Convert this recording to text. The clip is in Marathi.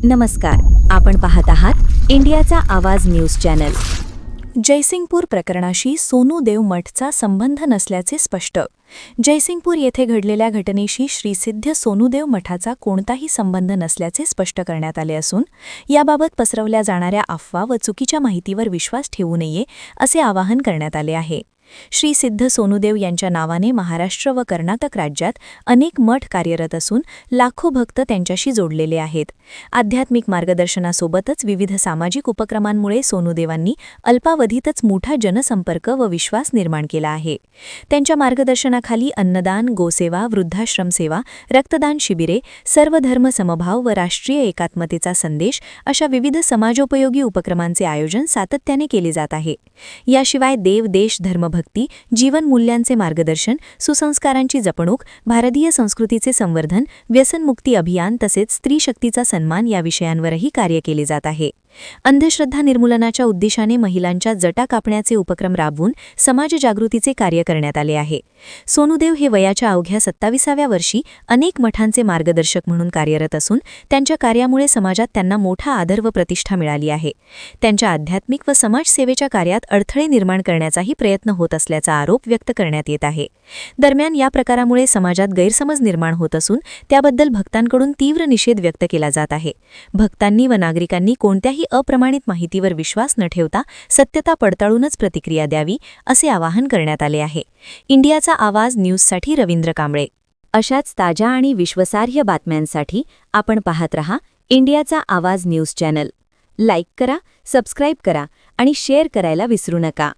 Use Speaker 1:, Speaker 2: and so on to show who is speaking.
Speaker 1: नमस्कार, आपण पाहत आहात इंडियाचा आवाज न्यूज चॅनल.
Speaker 2: जयसिंगपूर प्रकरणाशी सोनू देव मठचा संबंध नसल्याचे स्पष्ट. जयसिंगपूर येथे घडलेल्या घटनेशी श्री सिद्ध सोनूदेव मठाचा कोणताही संबंध नसल्याचे स्पष्ट करण्यात आले असून याबाबत पसरवल्या जाणाऱ्या अफवा व चुकीच्या माहितीवर विश्वास ठेवू नये असे आवाहन करण्यात आले आहे. श्री सिद्ध सोनूदेव यांच्या नावाने महाराष्ट्र व कर्नाटक राज्यात अनेक मठ कार्यरत असून लाखो भक्त त्यांच्याशी जोडलेले आहेत. आध्यात्मिक मार्गदर्शनासोबतच विविध सामाजिक उपक्रमांमुळे सोनूदेवांनी अल्पावधीतच मोठा जनसंपर्क व विश्वास निर्माण केला आहे. त्यांच्या मार्गदर्शनाखाली अन्नदान, गोसेवा, वृद्धाश्रम सेवा, रक्तदान शिबिरे, सर्वधर्म समभाव व राष्ट्रीय एकात्मतेचा संदेश अशा विविध समाजोपयोगी उपक्रमांचे आयोजन सातत्याने केले जात आहे. याशिवाय देव, देश, धर्मभक्ती, जीवनमूल्यांचे मार्गदर्शन, सुसंस्कारांची जपणूक, भारतीय संस्कृतीचे संवर्धन, व्यसनमुक्ती अभियान तसेच स्त्री शक्तीचा सन्मान या विषयांवरही कार्य केले जात आहे. अंधश्रद्धा निर्मूलनाच्या उद्देशाने महिलांच्या जटा कापण्याचे उपक्रम राबवून समाजजागृतीचे कार्य करण्यात आले आहे. सोनूदेव हे वयाच्या अवघ्या 27व्या वर्षी अनेक मठांचे मार्गदर्शक म्हणून कार्यरत असून त्यांच्या कार्यामुळे समाजात त्यांना मोठा आदर व प्रतिष्ठा मिळाली आहे. त्यांच्या आध्यात्मिक व समाजसेवेच्या कार्यात अडथळे निर्माण करण्याचाही प्रयत्न होत असल्याचा आरोप व्यक्त करण्यात येत आहे. दरम्यान या प्रकारामुळे समाजात गैरसमज निर्माण होत असून त्याबद्दल भक्तांकडून तीव्र निषेध व्यक्त केला जात आहे. भक्तांनी व नागरिकांनी कोणत्याही अप्रमाणित माहितीवर विश्वास न ठेवता सत्यता पडताळूनच प्रतिक्रिया द्यावी असे आवाहन करण्यात आले आहे. इंडियाचा आवाज न्यूजसाठी रवींद्र कांबळे.
Speaker 1: अशाच ताज्या आणि विश्वासार्ह बातम्यांसाठी आपण पाहत रहा इंडियाचा आवाज न्यूज चॅनल. लाईक करा, सबस्क्राईब करा आणि शेअर करायला विसरू नका.